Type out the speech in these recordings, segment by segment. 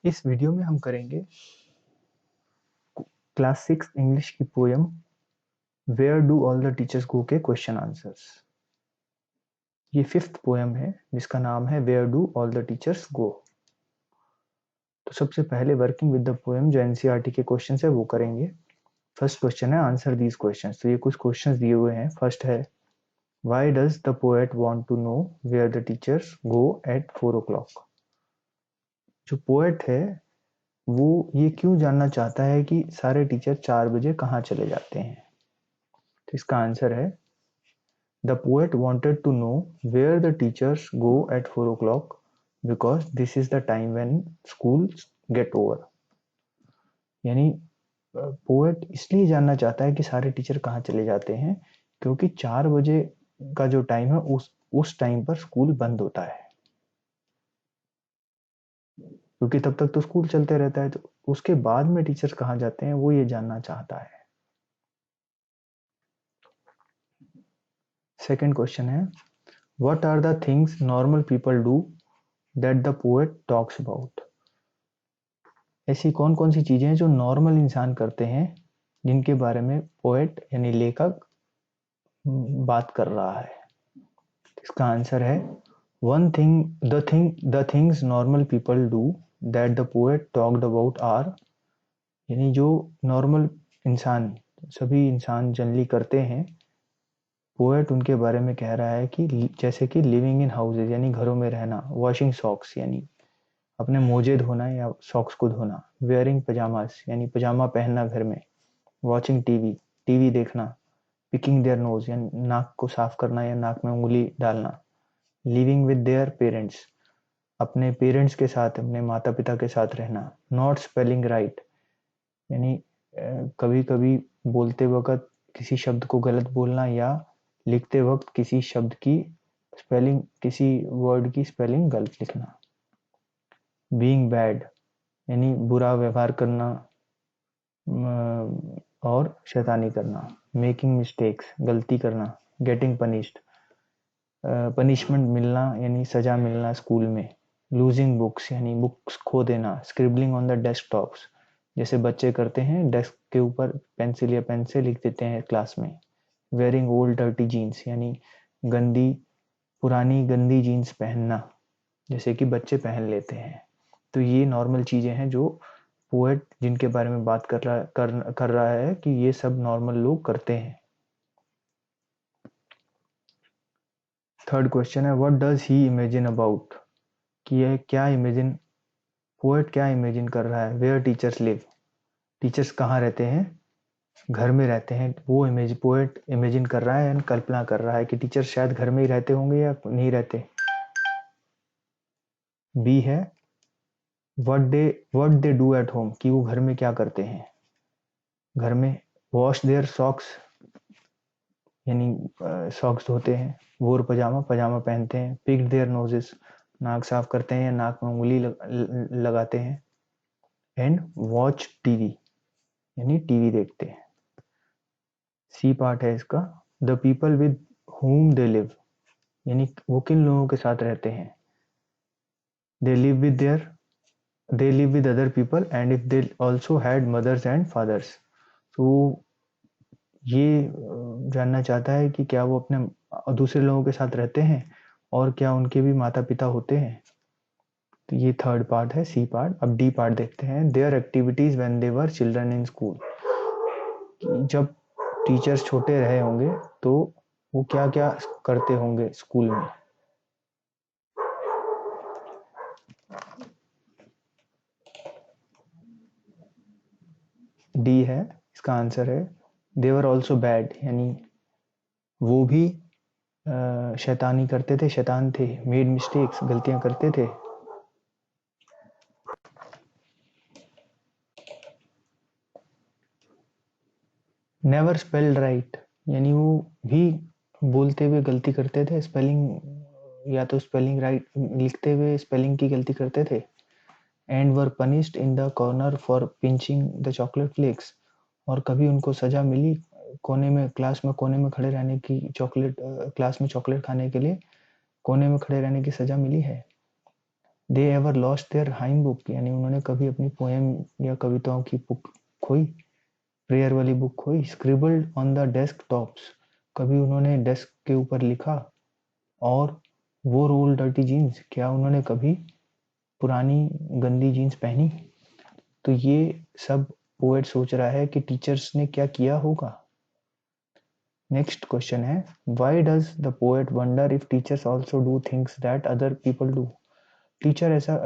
इस वीडियो में हम करेंगे क्लास 6 इंग्लिश की poem where do all the teachers go के क्वेश्चन आंसर्स। ये 5th पोएम है जिसका नाम है where do all the teachers go. तो सबसे पहले वर्किंग विद द पोएम जो एनसीईआरटी के क्वेश्चन है वो करेंगे। फर्स्ट क्वेश्चन है आंसर दीज क्वेश्चन। तो ये कुछ क्वेश्चन दिए हुए हैं। फर्स्ट है why does the poet want to know where the teachers go at 4 o'clock। जो पोएट है वो ये क्यों जानना चाहता है कि सारे टीचर 4 बजे कहाँ चले जाते हैं। तो इसका आंसर है The poet wanted to know where the teachers go at 4 o'clock because this is the time when schools get over। यानी पोएट इसलिए जानना चाहता है कि सारे टीचर कहाँ चले जाते हैं क्योंकि 4 बजे का जो टाइम है उस टाइम पर स्कूल बंद होता है, क्योंकि तब तक तो स्कूल चलते रहता है। तो उसके बाद में टीचर्स कहाँ जाते हैं वो ये जानना चाहता है। सेकंड क्वेश्चन है what are the things normal people do that the poet talks about. ऐसी कौन कौन सी चीजें हैं जो नॉर्मल इंसान करते हैं जिनके बारे में पोएट यानी लेखक बात कर रहा है। इसका आंसर है the things normal people do that the poet talked about are. यानी जो नॉर्मल इंसान सभी इंसान जनरली करते हैं पोएट उनके बारे में कह रहा है कि जैसे कि लिविंग इन हाउसेज यानी घरों में रहना, वॉशिंग सॉक्स यानी अपने मोजे धोना या सॉक्स को धोना, वेयरिंग पजामास यानी पजामा पहनना घर में, वॉचिंग टीवी देखना, पिकिंग देयर नोज यानी नाक को साफ करना या नाक में उंगली डालना, लिविंग विद देयर पेरेंट्स अपने पेरेंट्स के साथ अपने माता पिता के साथ रहना, नॉट स्पेलिंग राइट यानी कभी कभी बोलते वक्त किसी शब्द को गलत बोलना या लिखते वक्त किसी शब्द की स्पेलिंग किसी वर्ड की स्पेलिंग गलत लिखना, बीइंग बैड यानी बुरा व्यवहार करना और शैतानी करना, मेकिंग मिस्टेक्स गलती करना, गेटिंग पनिश्ड पनिशमेंट मिलना यानी सजा मिलना स्कूल में, लूजिंग बुक्स यानी बुक्स खो देना, स्क्रिबलिंग ऑन द डेस्कटॉप्स जैसे बच्चे करते हैं डेस्क के ऊपर पेंसिल या पेन से लिख देते हैं क्लास में, वेयरिंग ओल्ड डर्टी जीन्स यानी पुरानी गंदी जीन्स पहनना जैसे कि बच्चे पहन लेते हैं। तो ये नॉर्मल चीजें हैं जो पोएट जिनके बारे में बात कर रहा है कि ये सब नॉर्मल लोग करते हैं। थर्ड क्वेश्चन है what does he imagine about, कि यह क्या इमेजिन पोएट क्या इमेजिन कर रहा है। वेयर टीचर्स लिव टीचर्स कहाँ रहते हैं, घर में रहते हैं। वो पोएट इमेजिन कर रहा है, कल्पना कर रहा है कि टीचर्स शायद घर में ही रहते होंगे या नहीं रहते। बी है what they do at home, कि वो घर में क्या करते हैं। घर में वॉश देयर सॉक्स यानी सॉक्स धोते हैं, वोर पजामा पहनते हैं, पिक देयर नोजेस नाक साफ करते हैं या नाक में उंगली लगाते हैं, एंड वॉच टीवी यानी टीवी देखते हैं। सी पार्ट है इसका the people with whom they live यानी वो किन लोगों के साथ रहते हैं। They live with other people and if they also had mothers and fathers. तो ये जानना चाहता है कि क्या वो अपने दूसरे लोगों के साथ रहते हैं और क्या उनके भी माता पिता होते हैं। तो ये थर्ड पार्ट है सी पार्ट। अब डी पार्ट देखते हैं their activities when they were children in school. जब टीचर्स छोटे रहे होंगे तो वो क्या क्या करते होंगे स्कूल में। डी है इसका आंसर है दे वर ऑल्सो बैड यानी वो भी शैतानी करते थे, शैतान थे, मेड मिस्टेक्स गलतियां करते थे। नेवर स्पेल्ड राइट यानी वो भी बोलते हुए गलती करते थे, स्पेलिंग या तो स्पेलिंग राइट लिखते हुए स्पेलिंग की गलती करते थे। And were punished in the corner for pinching the chocolate flakes और कभी उनको सजा मिली कोने में क्लास में कोने में खड़े रहने की, चॉकलेट क्लास में चॉकलेट खाने के लिए कोने में खड़े रहने की सजा मिली है। They ever lost their hymn book, यानी उन्होंने कभी अपनी पोएम या कविताओं की बुक खोई, प्रेयर वाली बुक खोई। स्क्रिबल्ड ऑन द डेस्क टॉप्स, कभी उन्होंने डेस्क के ऊपर लिखा। और वो रोल डर्टी जीन्स, क्या उन्होंने कभी पुरानी गंदी जीन्स पहनी। तो ये सब पोएट सोच रहा है कि टीचर्स ने क्या किया होगा। नेक्स्ट क्वेश्चन है, why does the poet wonder if teachers also do things that other people do. Teacher ऐसा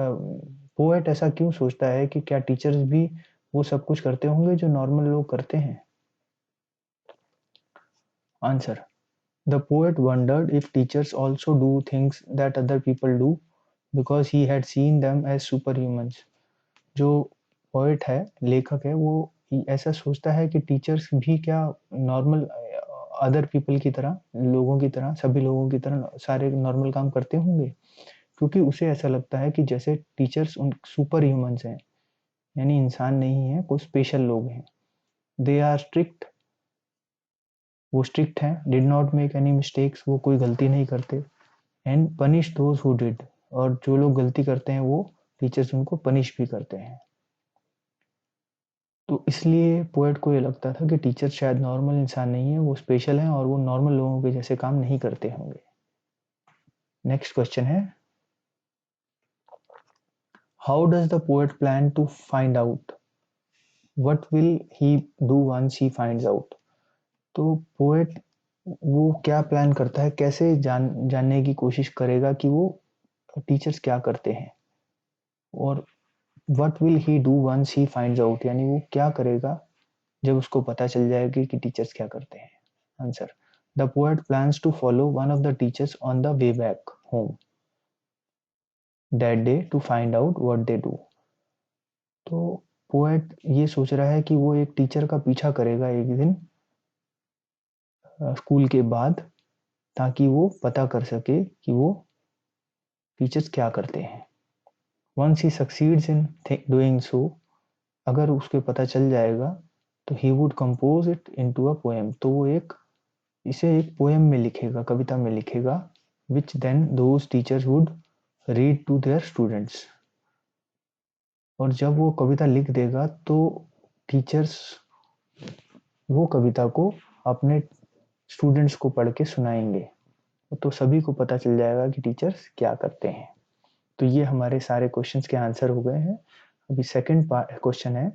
पोएट ऐसा क्यों सोचता है कि क्या टीचर्स भी वो सब कुछ करते होंगे जो नॉर्मल लोग करते हैं। Answer, the poet wondered if teachers also do things that other people do because he had seen them as super humans. जो पोएट है, लेखक है, वो ऐसा सोचता है कि टीचर्स भी क्या नॉर्मल अदर पीपल की तरह, लोगों की तरह, सभी लोगों की तरह सारे नॉर्मल काम करते होंगे, क्योंकि उसे ऐसा लगता है कि जैसे टीचर्स उन सुपर ह्यूमंस हैं, यानी इंसान नहीं है, कोई स्पेशल लोग हैं। दे आर स्ट्रिक्ट, वो स्ट्रिक्ट हैं। Did not make any mistakes, वो कोई गलती नहीं करते। And punish those who did, और जो लोग गलती करते हैं वो टीचर्स उनको पनिश भी करते हैं। तो इसलिए पोएट को ये लगता था कि टीचर शायद नॉर्मल इंसान नहीं है, वो स्पेशल हैं और वो नॉर्मल लोगों के जैसे काम नहीं करते होंगे। नेक्स्ट क्वेश्चन है, how does the poet plan to find out, what will he do once he finds out. तो पोएट वो क्या प्लान करता है, कैसे जानने की कोशिश करेगा कि वो टीचर्स क्या करते हैं। और what will he do once he finds out, यानी वो क्या करेगा जब उसको पता चल जाएगा कि टीचर्स क्या करते हैं। Answer, the poet plans to follow one of the teachers on the way back home that day to find out what they do. तो पोएट ये सोच रहा है कि वो एक टीचर का पीछा करेगा एक दिन स्कूल के बाद, ताकि वो पता कर सके कि वो टीचर्स क्या करते हैं। Once he succeeds in doing so, अगर उसके पता चल जाएगा तो he would compose it into a poem, तो वो इसे एक पोएम में लिखेगा, कविता में लिखेगा, which then those teachers would read to their students. और जब वो कविता लिख देगा तो टीचर्स वो कविता को अपने स्टूडेंट्स को पढ़ के सुनाएंगे, तो सभी को पता चल जाएगा कि टीचर्स क्या करते हैं। तो ये हमारे सारे क्वेश्चंस के आंसर हो गए हैं। अभी सेकंड क्वेश्चन है,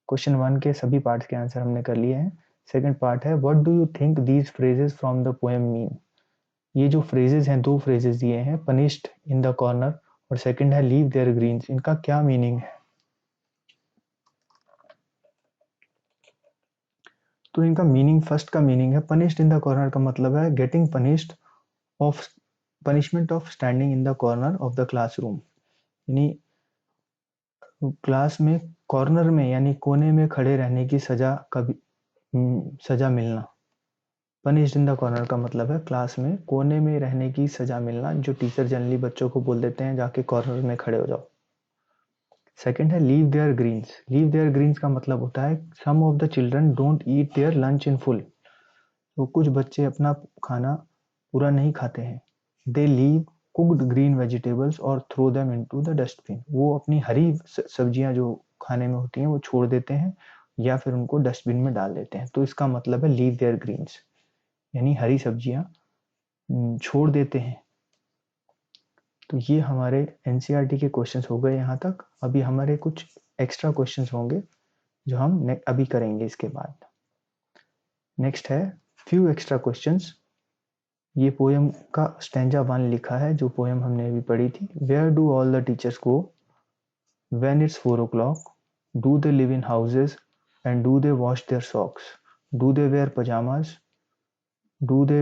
क्वेश्चन 1 के सभी पार्ट्स के आंसर हमने कर लिए हैं। सेकंड पार्ट है, what do you think these phrases from the poem mean. ये जो फ्रेजेस हैं, दो फ्रेजेस दिए हैं, पनिश्ड इन द कॉर्नर और सेकंड है लीव देयर ग्रीन्स, इनका क्या मीनिंग है। तो इनका मीनिंग, फर्स्ट का मीनिंग है, पनिश्ड इन द कॉर्नर का मतलब है getting punished of, punishment of standing in the corner of the classroom, यानी क्लास में कॉर्नर में यानी कोने में खड़े रहने की सजा, कभी सजा मिलना। पनिश्ड इन द कॉर्नर का मतलब है क्लास में कोने में रहने की सजा मिलना, जो टीचर जनरली बच्चों को बोल देते हैं जाके कॉर्नर में खड़े हो जाओ। सेकंड है leave their greens. Leave their greens का मतलब होता है some of the children don't eat their lunch in full, तो कुछ बच्चे अपना खाना पूरा नहीं खाते हैं। They leave cooked green vegetables और throw them into the dustbin, वो अपनी हरी सब्जियां जो खाने में होती हैं वो छोड़ देते हैं या फिर उनको डस्टबिन में डाल देते हैं। तो इसका मतलब है लीव देयर ग्रीन्स, यानी हरी सब्जियां छोड़ देते हैं। तो ये हमारे एनसीईआरटी के क्वेश्चंस हो गए यहाँ तक। अभी हमारे कुछ एक्स्ट्रा क्वेश्चंस होंगे जो हम अभी करेंगे इसके बाद। नेक्स्ट है फ्यू एक्स्ट्रा क्वेश्चंस। ये पोएम का स्टैंजा 1 लिखा है, जो पोएम हमने अभी पढ़ी थी। Where do all the teachers go when it's 4 o'clock? Do they live in houses and do they wash their socks? Do they wear pyjamas? Do they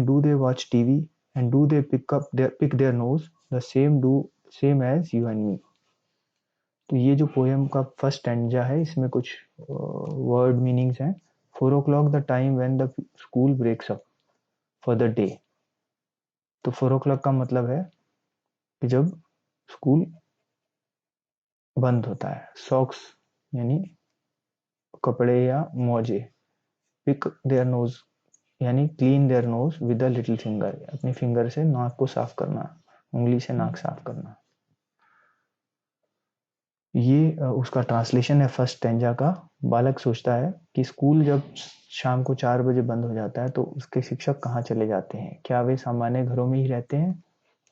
do they watch TV and do they pick their nose the same as you and me? तो ये जो poem का first stanza है, इसमें कुछ word meanings हैं। 4 o'clock the time when the school breaks up for the day. तो 4 o'clock का मतलब है कि जब स्कूल बंद होता है। सॉक्स यानी कपड़े या मोजे। पिक देयर नोज यानी clean their nose with a little finger, अपनी फिंगर से नाक को साफ करना, उंगली से नाक साफ करना। ये उसका ट्रांसलेशन है फर्स्ट स्टैंजा का। बालक सोचता है कि स्कूल जब शाम को 4 बजे बंद हो जाता है तो उसके शिक्षक कहाँ चले जाते हैं? क्या वे सामान्य घरों में ही रहते हैं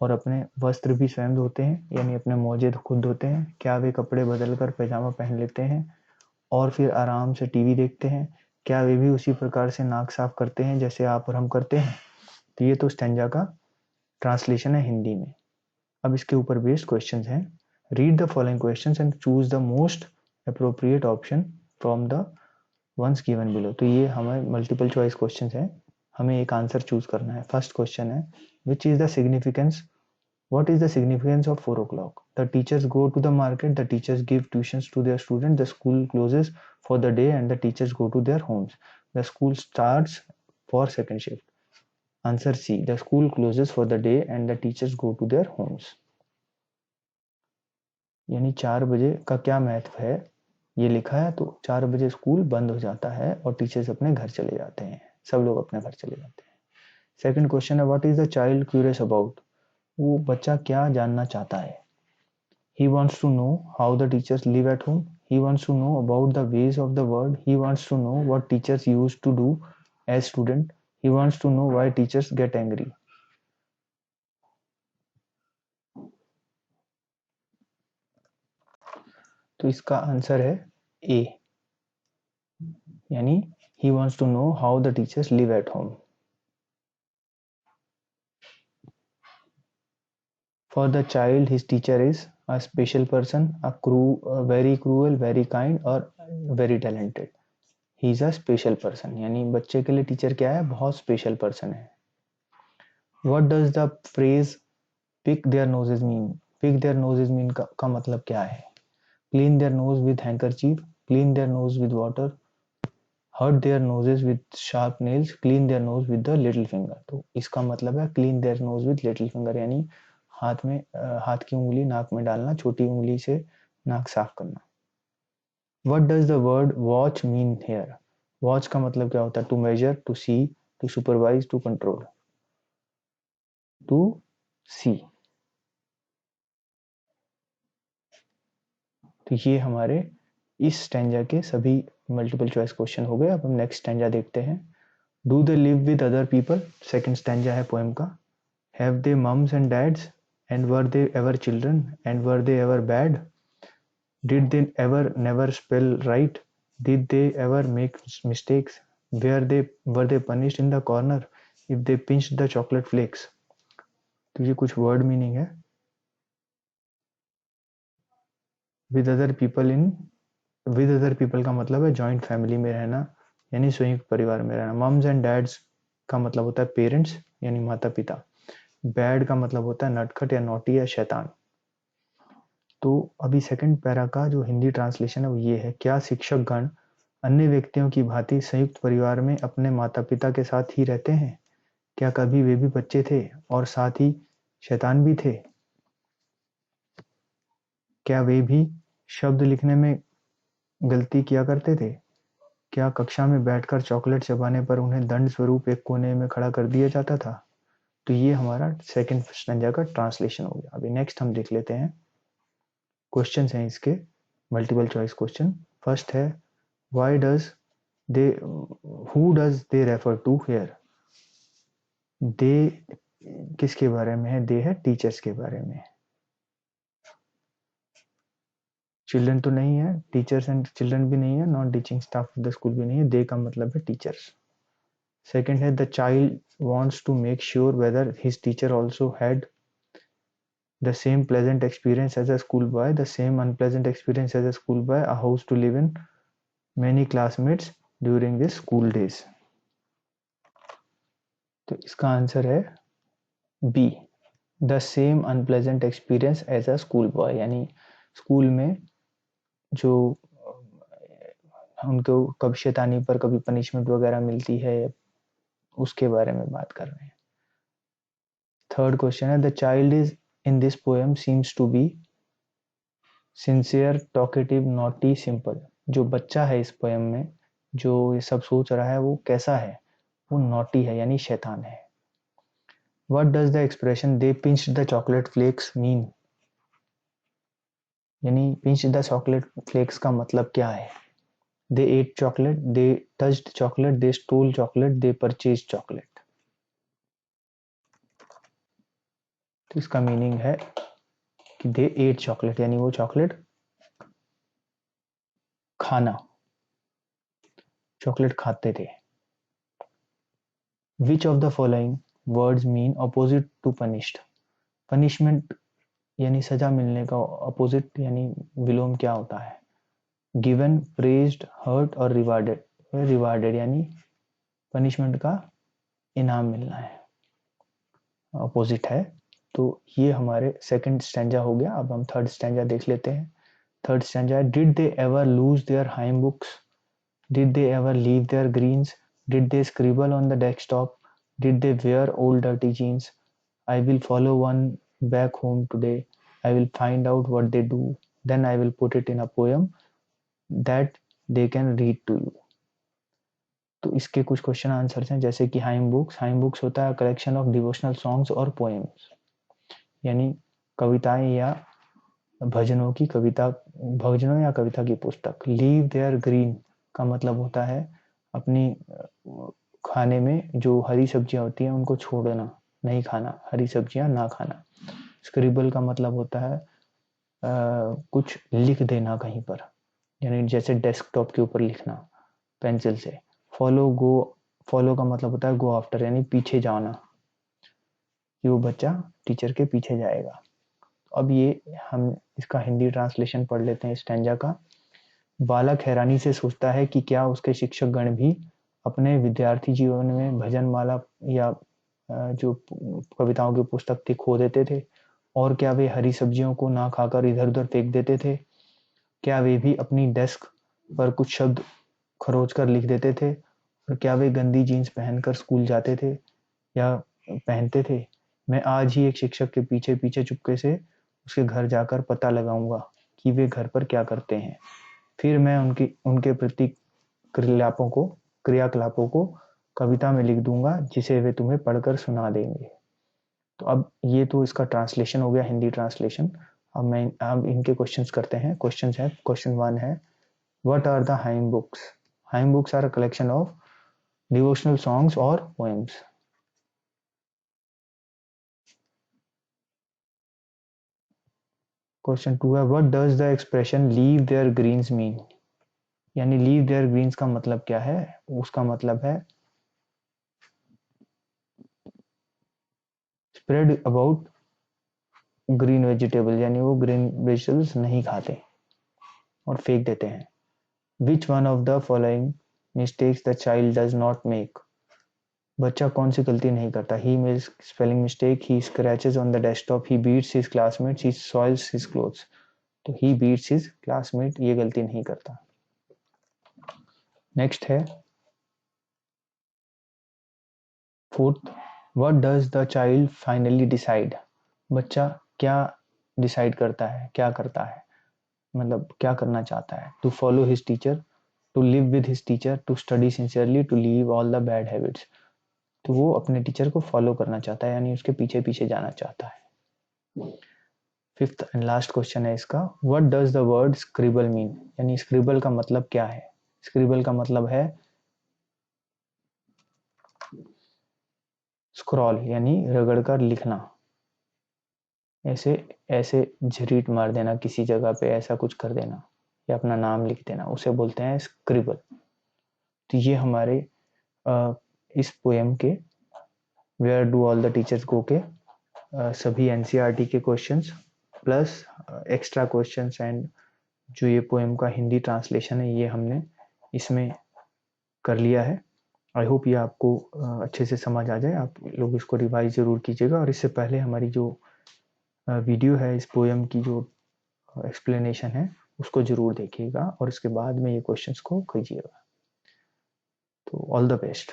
और अपने वस्त्र भी स्वयं धोते हैं, यानी अपने मोजे खुद धोते हैं? क्या वे कपड़े बदल कर पैजामा पहन लेते हैं और फिर आराम से टीवी देखते हैं? क्या वे भी उसी प्रकार से नाक साफ करते हैं जैसे आप और हम करते हैं? तो ये तो स्टैंजा का ट्रांसलेशन है हिंदी में। अब इसके ऊपर बेस्ड क्वेश्चंस हैं। Read the following questions and choose the most appropriate option from the ones given below. तो ये हमें मल्टीपल चॉइस क्वेश्चंस हैं, हमें एक आंसर चूज करना है। फर्स्ट क्वेश्चन है, which is the significance What is the significance of 4 o'clock? The teachers go to the market, the teachers give tuitions to their students, the school closes for the day and the teachers go to their homes. The school starts for second shift. Answer C. The school closes for the day and the teachers go to their homes. यानी 4 बजे का क्या महत्व है ये लिखा है, तो 4 बजे स्कूल बंद हो जाता है और टीचर्स अपने घर चले जाते हैं, सब लोग अपने घर चले जाते हैं। सेकंड क्वेश्चन है, what is the child curious about? वो बच्चा क्या जानना चाहता है? He wants to know how the teachers live at home. He wants to know about the ways of the world. He wants to know what teachers used to do as student. He wants to know why teachers get angry. तो इसका answer है ए, यानी he wants to know how the teachers live at home. For the child, his teacher is a special person, very cruel, very kind or very talented. He is a special person, यानी बच्चे के लिए teacher क्या है? बहुत special person है। What does the phrase pick their noses mean? Pick their noses mean का मतलब क्या है? Clean their nose with handkerchief, clean their nose with water, hurt their noses with sharp nails, clean their nose with the little finger. तो इसका मतलब है clean their nose with little finger, यानी हाथ की उंगली नाक में डालना, छोटी उंगली से नाक साफ करना। What does the word watch mean here? Watch का मतलब क्या होता है? To measure, to see, to supervise, to control. To see. तो ये हमारे इस स्टैंजा के सभी मल्टीपल चॉइस क्वेश्चन हो गए। अब हम नेक्स्ट स्टैंजा देखते हैं। Do they live with other people, second stanza है पोएम का। Have they mums and dads and were they ever children and were they ever bad? Did they ever never spell right? Did they ever make mistakes? Were they punished in the corner if they pinched the chocolate flakes? तो ये कुछ word meaning है। With other people with other people का मतलब है joint family में रहना, यानी संयुक्त परिवार में रहना। मम्स एंड डैड्स का मतलब होता है पेरेंट्स, यानी माता पिता। बैड का मतलब होता है नटखट या नोटी या शैतान। तो अभी सेकंड पैरा का जो हिंदी ट्रांसलेशन है वो ये है, क्या शिक्षक गण अन्य व्यक्तियों की भांति संयुक्त परिवार में अपने माता पिता के साथ ही रहते हैं? क्या कभी वे भी बच्चे थे और साथ ही शैतान भी थे? क्या वे भी शब्द लिखने में गलती किया करते थे? क्या कक्षा में बैठकर चॉकलेट चबाने पर उन्हें दंड स्वरूप एक कोने में खड़ा कर दिया जाता था? तो ये हमारा सेकंड स्टैंजा का ट्रांसलेशन हो गया। अभी नेक्स्ट हम देख लेते हैं, क्वेश्चंस हैं इसके मल्टीपल चॉइस क्वेश्चन। फर्स्ट है, why does they who does they refer to here? They किसके बारे में है? दे है टीचर्स के बारे में। चिल्ड्रन तो नहीं है, टीचर्स एंड चिल्ड्रन भी नहीं है, non teaching staff of the school भी नहीं है, दे का मतलब है टीचर्स। Second है, the child wants to make sure whether his teacher also had the same pleasant experience as a schoolboy, the same unpleasant experience as a schoolboy, a house to live in, many classmates during his school days. तो इसका answer है B, the same unpleasant experience as a school boy, यानी school में जो उनको कभी शैतानी पर कभी पनिशमेंट वगैरह मिलती है उसके बारे में बात कर रहे हैं। थर्ड क्वेश्चन है, the child is in this poem seems to be sincere, talkative, naughty, simple. जो बच्चा है इस पोएम में, जो ये सब सोच रहा है, वो कैसा है? वो नॉटी है, यानी शैतान है। What does the expression they pinched the chocolate flakes mean? यानी पिंच द चॉकलेट फ्लेक्स का मतलब क्या है? They ate chocolate, they touched chocolate, they stole chocolate, they purchase chocolate. तो इसका मीनिंग है कि दे एट चॉकलेट, यानी वो चॉकलेट खाना, चॉकलेट खाते थे। Which of the following words mean opposite to punished? Punishment यानी सजा मिलने का अपोजिट यानी विलोम क्या होता है? गिवन, प्रेज्ड, हर्ट और रिवार्डेड। रिवार्डेड यानी पनिशमेंट का इनाम मिलना है, अपोजिट है। तो ये हमारे सेकंड स्टैंजा हो गया। अब हम थर्ड स्टैंजा देख लेते हैं। थर्ड स्टैंजा है, did they ever lose their hymn books, did they ever leave their greens, did they scribble on the desktop, did they wear old dirty jeans, I will follow one back home today. I will find out what they do. Then I will put it in a poem that they can read to you. तो इसके कुछ question answers हैं, जैसे कि hymn books होता है collection of devotional songs और poems, यानी कविताएं या भजनों की कविता, भजनों या कविता की पुस्तक। लीव देयर ग्रीन का मतलब होता है अपनी खाने में जो हरी सब्जियां होती हैं उनको छोड़ना, नहीं खाना, हरी सब्जियां ना खाना। स्क्रिबल का मतलब होता है कुछ लिख देना कहीं पर, यानी जैसे डेस्कटॉप के ऊपर लिखना पेंसिल से। फॉलो का मतलब होता है गो आफ्टर, यानी पीछे जाना, कि वो बच्चा टीचर के पीछे जाएगा। अब ये हम इसका हिंदी ट्रांसलेशन पढ़ लेते हैं स्टैंजा का। बालक हैरानी से सोचता है कि क्या उसके शिक्षक गण भी अपने विद्यार्थी जीवन में भजन माला या जो कविताओं की पुस्तक थी खो देते थे, और क्या वे हरी सब्जियों को ना खाकर इधर उधर फेंक देते थे? क्या वे भी अपनी डेस्क पर कुछ शब्द खरोच कर लिख देते थे? और क्या वे गंदी जीन्स पहनकर स्कूल जाते थे या पहनते थे? मैं आज ही एक शिक्षक के पीछे पीछे चुपके से उसके घर जाकर पता लगाऊंगा कि वे घर पर क्या करते हैं। फिर मैं उनके प्रति क्रियाकलापों को कविता में लिख दूंगा, जिसे वे तुम्हें पढ़कर सुना देंगे। तो अब ये तो इसका ट्रांसलेशन हो गया, हिंदी ट्रांसलेशन। अब इनके क्वेश्चंस करते हैं। क्वेश्चंस है, क्वेश्चन 1 है, what are the hymn books? Hymn books are a collection of devotional songs और पोएम्स। क्वेश्चन 2 है, what does the expression leave their greens mean? यानी लीव देयर ग्रीन्स का मतलब क्या है? उसका मतलब है स्प्रेड अबाउट ग्रीन वेजिटेबल, यानी वो ग्रीन वेजिटेबल्स नहीं खाते और फेंक देते हैं। Which one of the following mistakes the child does not make? बच्चा कौन सी गलती नहीं करता? He makes spelling mistake, he scratches on the desktop, he beats his classmates, he soils his clothes. तो ही बीट्स हिज क्लासमेट, ये गलती नहीं करता। नेक्स्ट है fourth, what does the child finally decide? बच्चा क्या डिसाइड करता है, क्या करता है, मतलब क्या करना चाहता है? To follow his teacher, to live with his teacher, to study sincerely, to leave all the bad habits. तो वो अपने टीचर को फॉलो करना चाहता है, यानी उसके पीछे पीछे जाना चाहता है। फिफ्थ एंड लास्ट क्वेश्चन है इसका, what does the word scribble mean? यानी स्क्रिबल का मतलब क्या है? स्क्रिबल का मतलब है स्क्रॉल, यानी रगड़कर लिखना, ऐसे ऐसे झरीट मार देना किसी जगह पे, ऐसा कुछ कर देना या अपना नाम लिख देना, उसे बोलते हैं स्क्रिबल। तो ये हमारे इस पोएम के where do all the teachers go के सभी एनसीईआरटी के questions plus extra questions and जो ये पोएम का हिंदी ट्रांसलेशन है, ये हमने इसमें कर लिया है। आई होप ये आपको अच्छे से समझ आ जाए। आप लोग इसको रिवाइज ज़रूर कीजिएगा, और इससे पहले हमारी जो वीडियो है इस पोएम की जो एक्सप्लेनेशन है उसको ज़रूर देखिएगा, और इसके बाद में ये क्वेश्चंस को कीजिएगा। तो ऑल द बेस्ट।